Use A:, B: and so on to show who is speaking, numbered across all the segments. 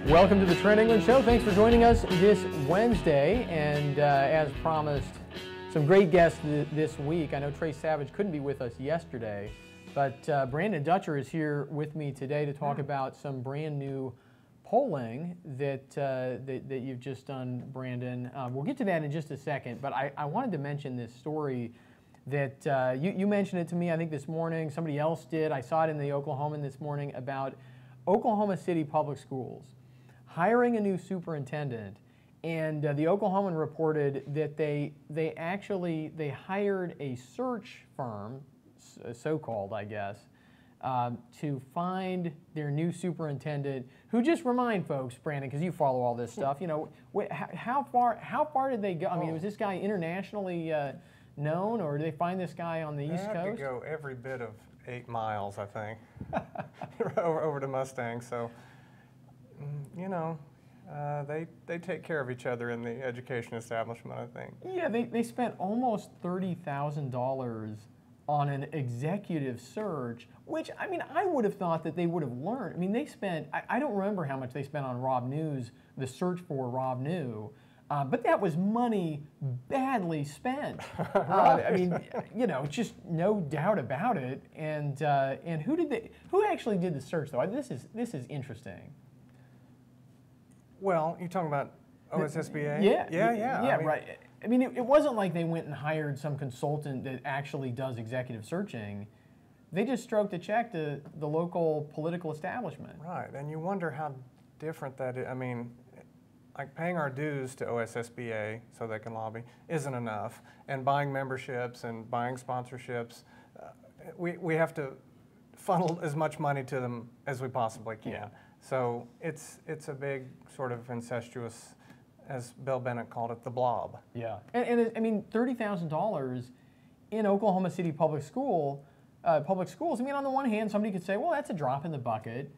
A: Welcome to the Trent England Show. Thanks for joining us this Wednesday. And as promised, some great guests this week. I know Trace Savage couldn't be with us yesterday, but Brandon Dutcher is here with me today to talk about some brand new polling that you've just done, Brandon. We'll get to that in just a second, but I wanted to mention this story that you mentioned it to me, I think, this morning. Somebody else did. I saw it in the Oklahoman this morning about Oklahoma City Public Schools hiring a new superintendent, and the Oklahoman reported that they hired a search firm, so-called, I guess, to find their new superintendent. Who, just remind folks, Brandon, because you follow all this stuff. You know, how far did they go? I mean, was this guy internationally known, or did they find this guy on the East Coast?
B: They had to go every bit of 8 miles, I think, over to Mustang. So, you know, they take care of each other in the education establishment, I think.
A: Yeah, they spent almost $30,000 on an executive search, which, I mean, I would have thought that they would have learned. I mean, they spent, I don't remember how much they spent on Rob New's, the search for Rob New, but that was money badly spent.
B: Right.
A: I mean, you know, just no doubt about it. And who actually did the search, though? This is interesting.
B: Well, you're talking about OSSBA?
A: Yeah. I mean, right. I mean, it wasn't like they went and hired some consultant that actually does executive searching. They just stroked a check to the local political establishment.
B: Right, and you wonder how different that is. I mean, like paying our dues to OSSBA so they can lobby isn't enough, and buying memberships and buying sponsorships, we have to funnel as much money to them as we possibly can.
A: Yeah.
B: So it's a big sort of incestuous, as Bill Bennett called it, the blob.
A: Yeah, and I mean, $30,000 in Oklahoma City public schools. I mean, on the one hand, somebody could say, well, that's a drop in the bucket.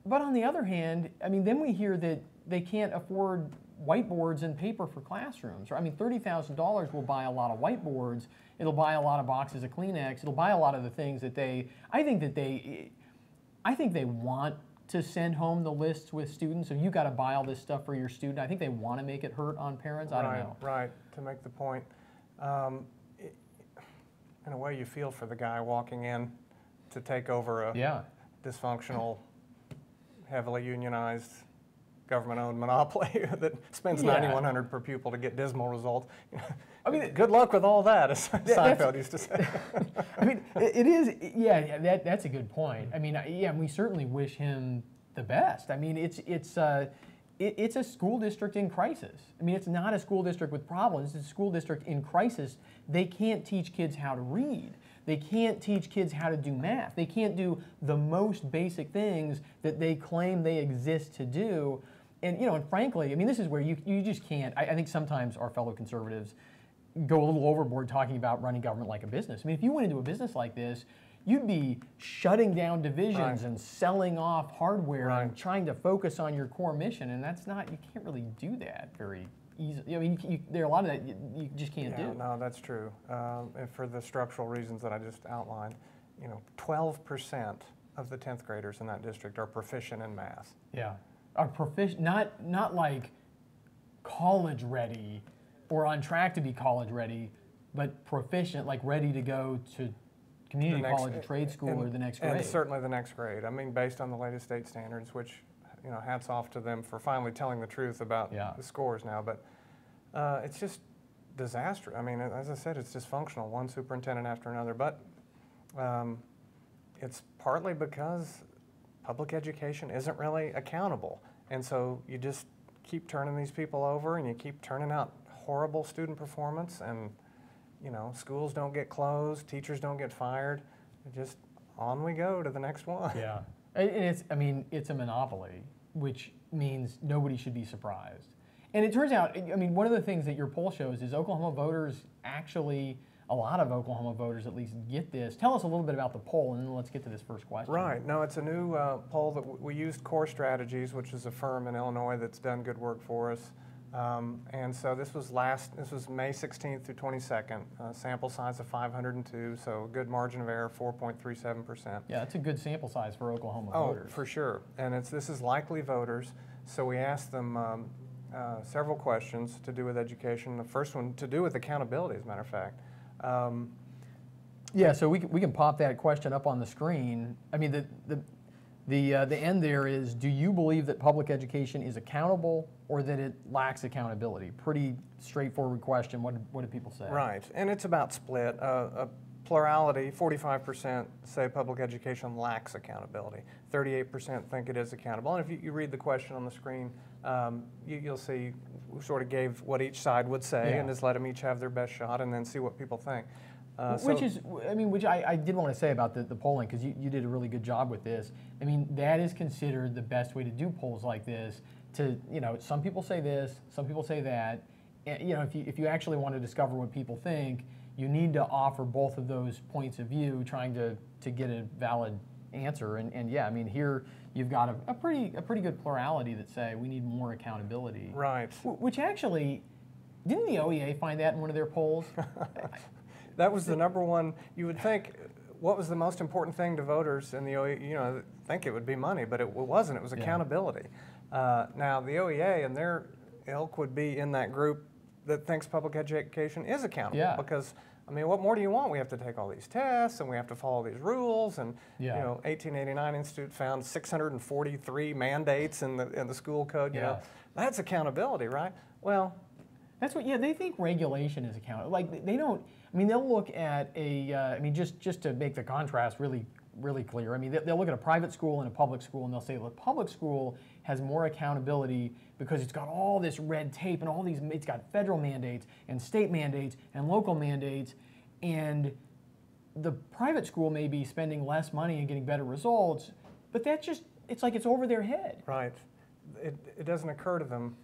A: But on the other hand, I mean, then we hear that they can't afford whiteboards and paper for classrooms. I mean, $30,000 will buy a lot of whiteboards. It'll buy a lot of boxes of Kleenex. It'll buy a lot of the things that I think they want to send home the lists with students. So you got to buy all this stuff for your student. I think they want to make it hurt on parents. I don't know.
B: Right, to make the point. In a way, you feel for the guy walking in to take over a dysfunctional, heavily unionized, government-owned monopoly that spends $9,100 per pupil to get dismal results. I mean, good luck with all that, as Seinfeld used to say.
A: I mean, it is. Yeah, that's a good point. I mean, yeah, we certainly wish him the best. I mean, it's a school district in crisis. I mean, it's not a school district with problems. It's a school district in crisis. They can't teach kids how to read. They can't teach kids how to do math. They can't do the most basic things that they claim they exist to do. And, you know, and frankly, I mean, this is where you just can't. I think sometimes our fellow conservatives go a little overboard talking about running government like a business. I mean, if you went into a business like this, you'd be shutting down divisions and selling off hardware and trying to focus on your core mission. And that's not, you can't really do that very easily. I mean, there are a lot of that you just can't do.
B: No, that's true. And for the structural reasons that I just outlined, you know, 12% of the 10th graders in that district are proficient in math.
A: Yeah. Are proficient, not like college ready or on track to be college ready, but proficient, like ready to go to community college or trade school or the next grade.
B: And certainly the next grade. I mean, based on the latest state standards, which, you know, hats off to them for finally telling the truth about the scores now. But it's just disastrous. I mean, as I said, it's dysfunctional, one superintendent after another. But it's partly because public education isn't really accountable. And so you just keep turning these people over and you keep turning out horrible student performance, and, you know, schools don't get closed, teachers don't get fired. Just on we go to the next one.
A: Yeah. And it's a monopoly, which means nobody should be surprised. And it turns out, I mean, one of the things that your poll shows is Oklahoma voters actually, a lot of Oklahoma voters at least, get this. Tell us a little bit about the poll, and then let's get to this first question.
B: Right. No, it's a new poll that we used Core Strategies, which is a firm in Illinois that's done good work for us. And so this was May 16th through 22nd, sample size of 502, so a good margin of error, 4.37%.
A: Yeah, that's a good sample size for Oklahoma
B: Oh,
A: voters.
B: for sure. And this is likely voters, so we asked them several questions to do with education. The first one to do with accountability, as a matter of fact.
A: Yeah, so we can pop that question up on the screen. I mean, the end there is, do you believe that public education is accountable or that it lacks accountability? Pretty straightforward question. What do people say?
B: Right, and it's about split. A plurality, 45% say public education lacks accountability. 38% think it is accountable. And if you read the question on the screen, you'll see we sort of gave what each side would say and just let them each have their best shot and then see what people think.
A: Which I did want to say about the polling, because you did a really good job with this. I mean, that is considered the best way to do polls like this. Some people say this, some people say that. And, if you actually want to discover what people think, you need to offer both of those points of view, trying to get a valid answer. And yeah, I mean, here you've got a pretty good plurality that say we need more accountability.
B: Right.
A: Which actually, didn't the OEA find that in one of their polls?
B: That was the number one. You would think, what was the most important thing to voters in the OEA? Think it would be money, but it wasn't. It was accountability. Now, the OEA and their ilk would be in that group that thinks public education is accountable. Because, I mean, what more do you want? We have to take all these tests, and we have to follow these rules. And 1889 Institute found 643 mandates in the school code. You know, that's accountability, right? Well,
A: that's what. Yeah, they think regulation is accountable. Like they don't. I mean, they'll look at just to make the contrast really clear. I mean, they'll look at a private school and a public school, and they'll say, well, the public school has more accountability because it's got all this red tape and all these. It's got federal mandates and state mandates and local mandates, and the private school may be spending less money and getting better results, but it's like it's over their head.
B: Right. It doesn't occur to them.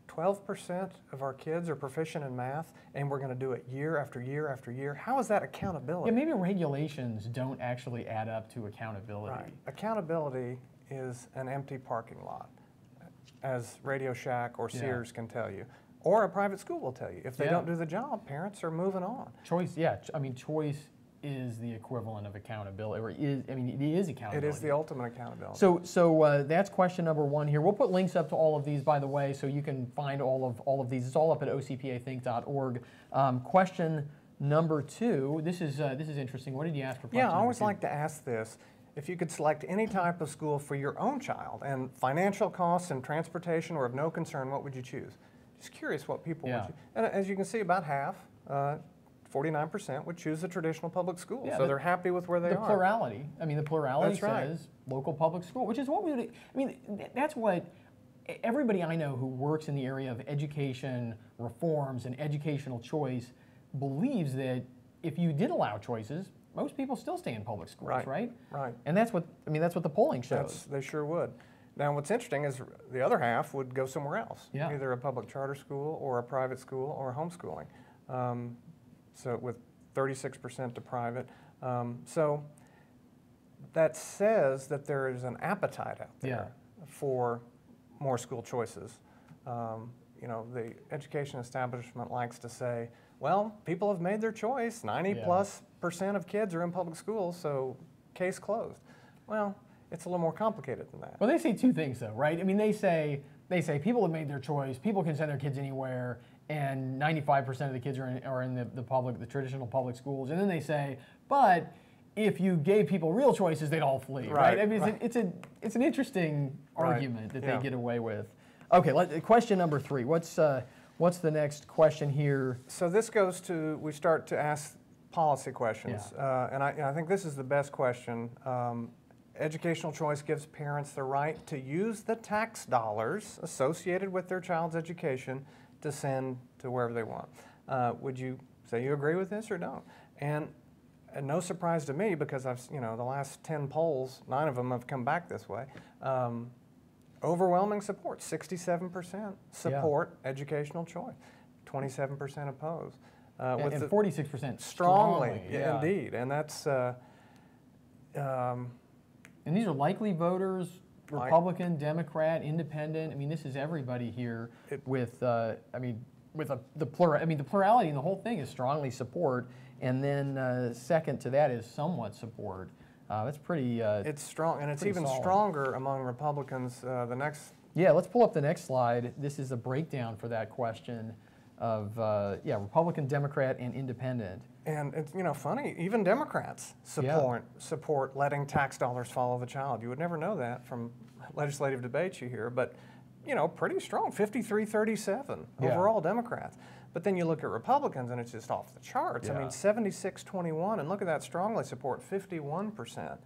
B: 12% of our kids are proficient in math, and we're going to do it year after year after year. How is that accountability?
A: Yeah, maybe regulations don't actually add up to accountability.
B: Right. Accountability is an empty parking lot, as Radio Shack or Sears can tell you, or a private school will tell you. If they don't do the job, parents are moving on.
A: Choice, I mean, choice is the equivalent of accountability, or it is accountability.
B: It is the ultimate accountability.
A: So that's question number one here. We'll put links up to all of these, by the way, so you can find all of these. It's all up at ocpathink.org. Question number two. This is interesting. What did you ask for?
B: Yeah, I always like to ask this. If you could select any type of school for your own child, and financial costs and transportation were of no concern, what would you choose? Just curious what people would choose. And as you can see, about half. 49% would choose the traditional public school, so they're happy with where they are.
A: The plurality. I mean, the plurality says local public school, which is what we would. I mean, that's what everybody I know who works in the area of education reforms and educational choice believes that if you did allow choices, most people still stay in public schools, right?
B: Right.
A: And that's what the polling shows.
B: They sure would. Now, what's interesting is the other half would go somewhere else, either a public charter school or a private school or homeschooling. So with 36% to private. So that says that there is an appetite out there for more school choices. The education establishment likes to say, well, people have made their choice. 90+% of kids are in public schools, so case closed. Well, it's a little more complicated than that.
A: Well, they say two things, though, right? I mean, they say people have made their choice. People can send their kids anywhere. And 95% of the kids are in the traditional public schools. And then they say, but if you gave people real choices, they'd all flee, right? I mean, it's an interesting argument that they get away with. Okay, question number three. What's the next question here?
B: So this goes to, we start to ask policy questions. And I think this is the best question. Educational choice gives parents the right to use the tax dollars associated with their child's education to send to wherever they want. Would you say you agree with this or don't? And no surprise to me, because the last 10 polls, 9 of them have come back this way. Overwhelming support, 67% support educational choice, 27% oppose.
A: And 46%
B: strongly. Indeed, and that's.
A: And these are likely voters, Republican, Democrat, Independent. I mean, this is everybody here with. The plurality in the whole thing is strongly support, and then second to that is somewhat support. That's pretty.
B: It's strong, and it's even
A: solid.
B: stronger among Republicans. The next.
A: Yeah, let's pull up the next slide. This is a breakdown for that question of Republican, Democrat, and Independent.
B: And it's funny. Even Democrats support letting tax dollars follow the child. You would never know that from legislative debates you hear, but pretty strong. 53-37 overall Democrats. But then you look at Republicans, and it's just off the charts.
A: Yeah.
B: I mean, 76-21, and look at that strongly support, 51%.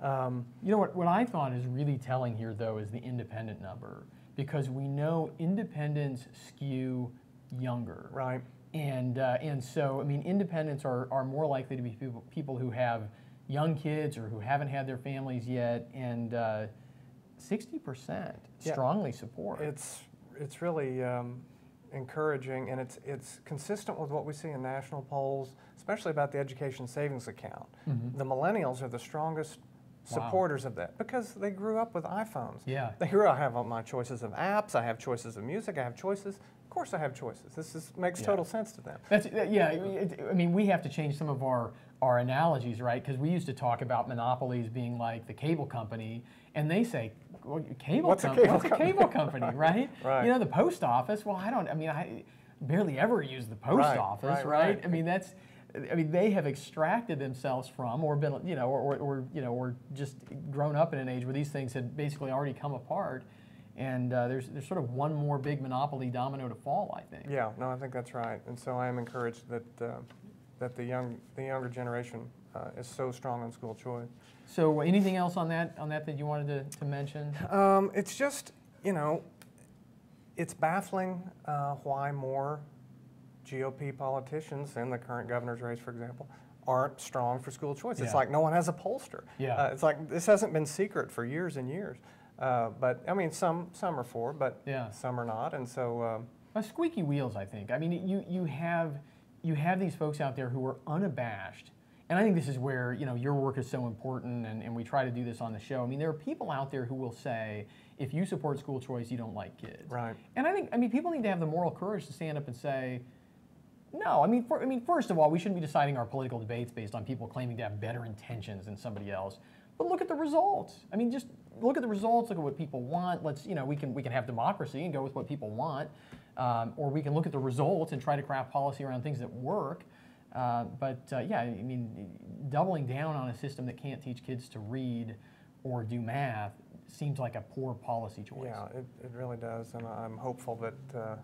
A: What I thought is really telling here, though, is the independent number, because we know independents skew younger.
B: Right.
A: And so, I mean, independents are more likely to be people who have young kids or who haven't had their families yet, and 60% strongly support.
B: It's really encouraging, and it's consistent with what we see in national polls, especially about the education savings account. The millennials are the strongest supporters of that because they grew up with iPhones.
A: Yeah.
B: They grew up, I have all my choices of apps, I have choices of music, I have choices. Of course I have choices. This makes total sense to them.
A: I mean, we have to change some of our analogies, right? Because we used to talk about monopolies being like the cable company, and they say, well, what's a cable company, right?
B: Right.
A: The post office, well, I barely ever use the post office, right? I mean, they have extracted themselves from, or been, or just grown up in an age where these things had basically already come apart, and there's sort of one more big monopoly domino to fall, I think.
B: Yeah, no, I think that's right, and so I am encouraged that the younger generation is so strong on school choice.
A: So, anything else on that you wanted to mention?
B: It's just it's baffling why more GOP politicians in the current governor's race, for example, aren't strong for school choice. It's like no one has a pollster.
A: Yeah.
B: It's like this hasn't been secret for years and years. But I mean, some are for, but some are not, and so.
A: Squeaky wheels, I think. I mean, you have these folks out there who are unabashed, and I think this is where your work is so important, and we try to do this on the show. I mean, there are people out there who will say, if you support school choice, you don't like kids.
B: Right.
A: And I think people need to have the moral courage to stand up and say, no. I mean, first of all, we shouldn't be deciding our political debates based on people claiming to have better intentions than somebody else. But look at the results. I mean, just look at the results. Look at what people want. Let's, we can have democracy and go with what people want, or we can look at the results and try to craft policy around things that work. I mean, doubling down on a system that can't teach kids to read or do math seems like a poor policy choice.
B: Yeah, it really does, and I'm hopeful that.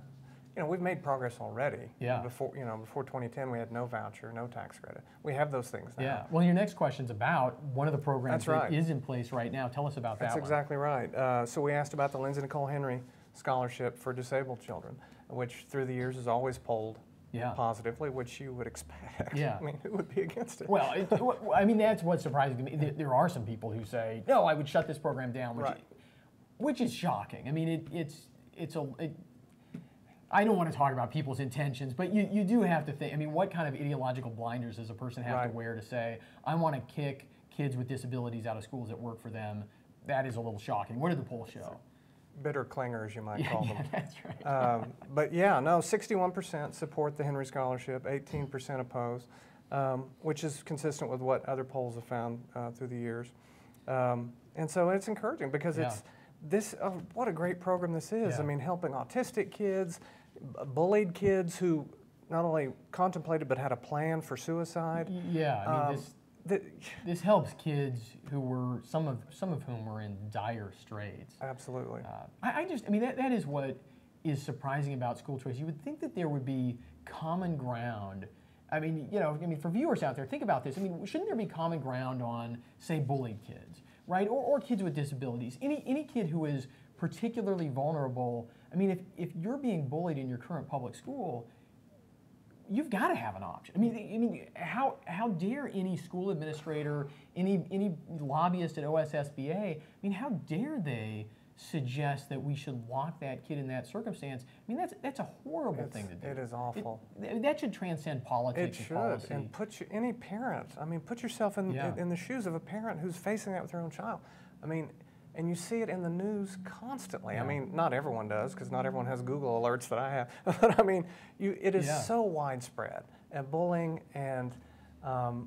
B: We've made progress already.
A: Yeah.
B: Before 2010, we had no voucher, no tax credit. We have those things now.
A: Yeah. Well, your next question's about one of the programs
B: that
A: is in place right now. Tell us about that one.
B: That's exactly right. So we asked about the Lindsay Nicole Henry Scholarship for disabled children, which through the years has always polled positively, which you would expect.
A: Yeah.
B: I mean, who would be against it?
A: Well, that's what's surprising to me. There are some people who say, no, I would shut this program down, which is shocking. I mean, I don't want to talk about people's intentions, but you do have to think, I mean, what kind of ideological blinders does a person have to wear to say, I want to kick kids with disabilities out of schools that work for them? That is a little shocking. What did the poll show?
B: Bitter clingers, you might call them.
A: That's right.
B: But yeah, no, 61% support the Henry Scholarship, 18% oppose, which is consistent with what other polls have found through the years. And so it's encouraging because what a great program this is.
A: Yeah.
B: I mean, helping autistic kids, bullied kids who not only contemplated but had a plan for suicide.
A: Yeah, I mean, this helps kids who were some of whom were in dire straits.
B: Absolutely.
A: That is what is surprising about school choice. You would think that there would be common ground. I mean, for viewers out there, think about this. I mean, shouldn't there be common ground on, say, bullied kids, right, or kids with disabilities? Any kid who is particularly vulnerable. I mean, if you're being bullied in your current public school, you've got to have an option. I mean, how dare any school administrator, any lobbyist at OSSBA? I mean, how dare they suggest that we should lock that kid in that circumstance? I mean, that's a horrible thing to do.
B: It is awful.
A: That should transcend politics.
B: It should,
A: policy.
B: and any parent. I mean, put yourself in the shoes of a parent who's facing that with their own child. I mean, And you see it in the news constantly.
A: Yeah.
B: I mean, not everyone does, because not everyone has Google alerts that I have. But I mean, it is so widespread. And bullying, and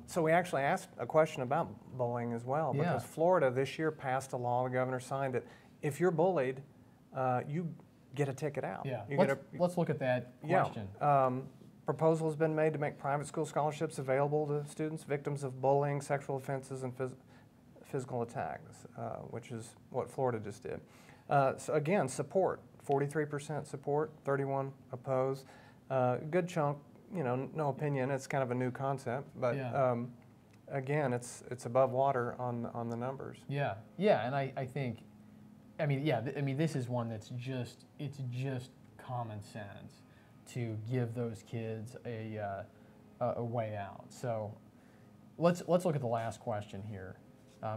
B: so we actually asked a question about bullying as well, because Florida this year passed a law, the governor signed it. If you're bullied, you get a ticket out.
A: Yeah.
B: You
A: Let's look at that question.
B: Proposal has been made to make private school scholarships available to students victims of bullying, sexual offenses, and physical attacks, which is what Florida just did. So again, support, 43% support, 31 oppose. Good chunk, no opinion. It's kind of a new concept, but again, it's above water on the numbers.
A: Yeah, and I think, this is one that's just common sense to give those kids a way out. So let's look at the last question here.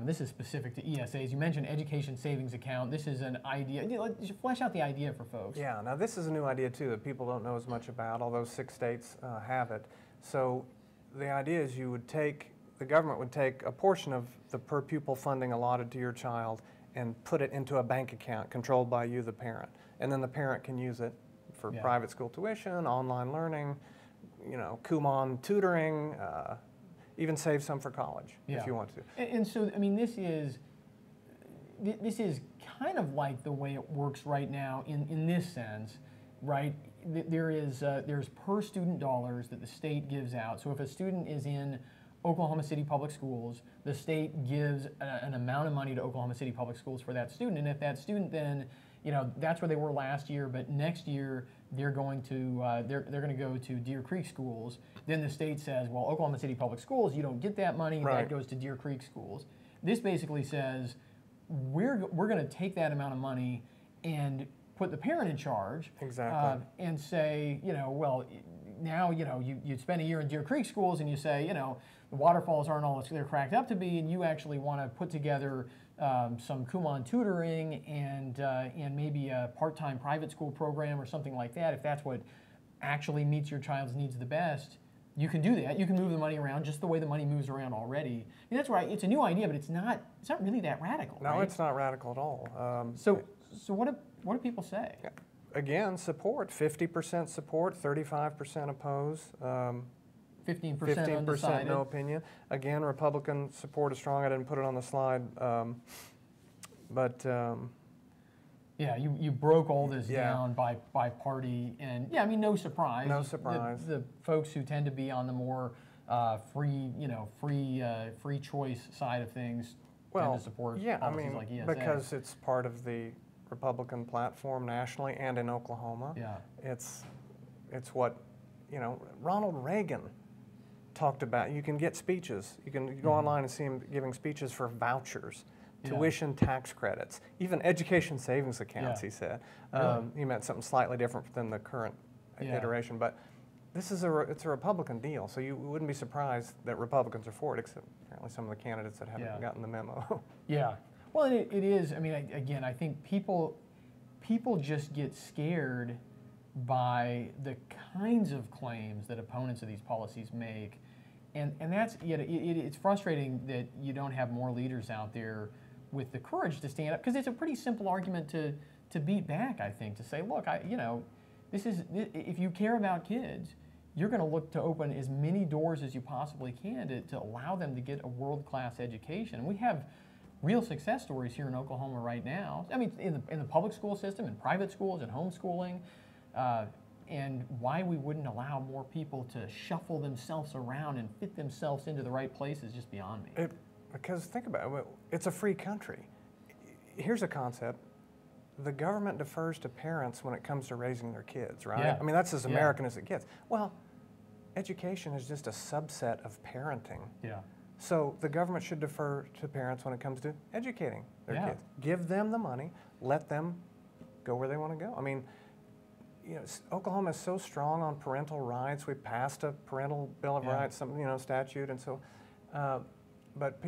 A: This is specific to ESAs. You mentioned education savings account. This is an idea. Let's flesh out the idea for folks.
B: Yeah, now this is a new idea too that people don't know as much about, although 6 states have it. So the idea is the government would take a portion of the per pupil funding allotted to your child and put it into a bank account controlled by you, the parent. And then the parent can use it for private school tuition, online learning, Kumon tutoring, even save some for college if you want to.
A: And so, this is kind of like the way it works right now in this sense, right? There's per student dollars that the state gives out. So if a student is in Oklahoma City Public Schools, the state gives an amount of money to Oklahoma City Public Schools for that student. And if that student then, that's where they were last year, but next year they're going to go to Deer Creek schools, then the state says, well, Oklahoma City Public Schools, you don't get that money, that goes to Deer Creek schools. This basically says we're going to take that amount of money and put the parent in charge.
B: Exactly.
A: And say, well, now, you spend a year in Deer Creek schools and you say, the waterfalls aren't all they're cracked up to be, and you actually want to put together some Kumon tutoring and maybe a part-time private school program or something like that. If that's what actually meets your child's needs the best, you can do that. You can move the money around just the way the money moves around already. That's right. It's a new idea, but it's not really that radical.
B: No,
A: right?
B: It's not radical at all.
A: So what do people say?
B: Again, support, 50% support, 35% oppose.
A: 15% undecided.
B: No opinion. Again, Republican support is strong. I didn't put it on the slide, but
A: yeah, you broke all this down by party, and no surprise.
B: No surprise.
A: The folks who tend to be on the more free choice side of things tend to support policies like ESA.
B: Because it's part of the Republican platform nationally and in Oklahoma.
A: Yeah,
B: it's what Ronald Reagan talked about. You can get speeches. You can go online and see him giving speeches for vouchers, tuition tax credits, even education savings accounts, he said.
A: Really?
B: He meant something slightly different than the current iteration, but this is it's a Republican deal, so you wouldn't be surprised that Republicans are for it, except apparently some of the candidates that haven't gotten the memo.
A: Yeah. Well, it is. Again, I think people just get scared by the kinds of claims that opponents of these policies make, and that's it's frustrating that you don't have more leaders out there with the courage to stand up, because it's a pretty simple argument to beat back. I think, to say, look, if you care about kids, you're going to look to open as many doors as you possibly can to allow them to get a world-class education. And we have real success stories here in Oklahoma right now. In the public school system, in private schools, and homeschooling. And why we wouldn't allow more people to shuffle themselves around and fit themselves into the right place is just beyond me.
B: Because think about it, it's a free country. Here's a concept. The government defers to parents when it comes to raising their kids, right?
A: Yeah.
B: That's as American as it gets. Well, education is just a subset of parenting.
A: Yeah.
B: So the government should defer to parents when it comes to educating their kids. Give them the money, let them go where they want to go. Oklahoma is so strong on parental rights. We passed a parental bill of rights, statute, and so, but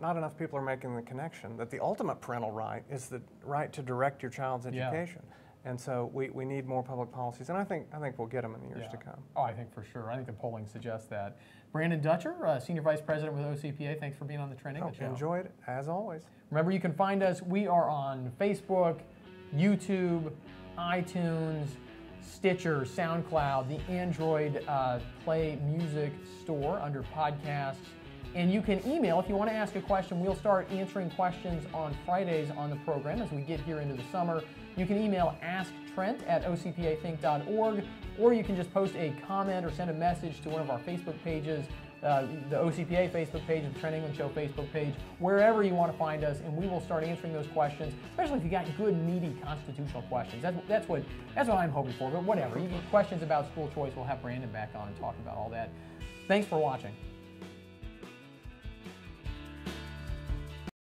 B: not enough people are making the connection that the ultimate parental right is the right to direct your child's education. And so we need more public policies, and I think we'll get them in the years to come.
A: Oh, I think for sure. I think the polling suggests that. Brandon Dutcher, Senior Vice President with OCPA, thanks for being on the Trent England Show.
B: Enjoyed, as always.
A: Remember, you can find us. We are on Facebook, YouTube, iTunes, Stitcher, SoundCloud, the Android Play Music Store under podcasts. And you can email if you want to ask a question. We'll start answering questions on Fridays on the program as we get here into the summer. You can email asktrent@ocpathink.org, or you can just post a comment or send a message to one of our Facebook pages, the OCPA Facebook page, the Trent England Show Facebook page, wherever you want to find us, and we will start answering those questions, especially if you got good, meaty constitutional questions. That's what I'm hoping for, but whatever. You get questions about school choice, we'll have Brandon back on and talk about all that. Thanks for watching.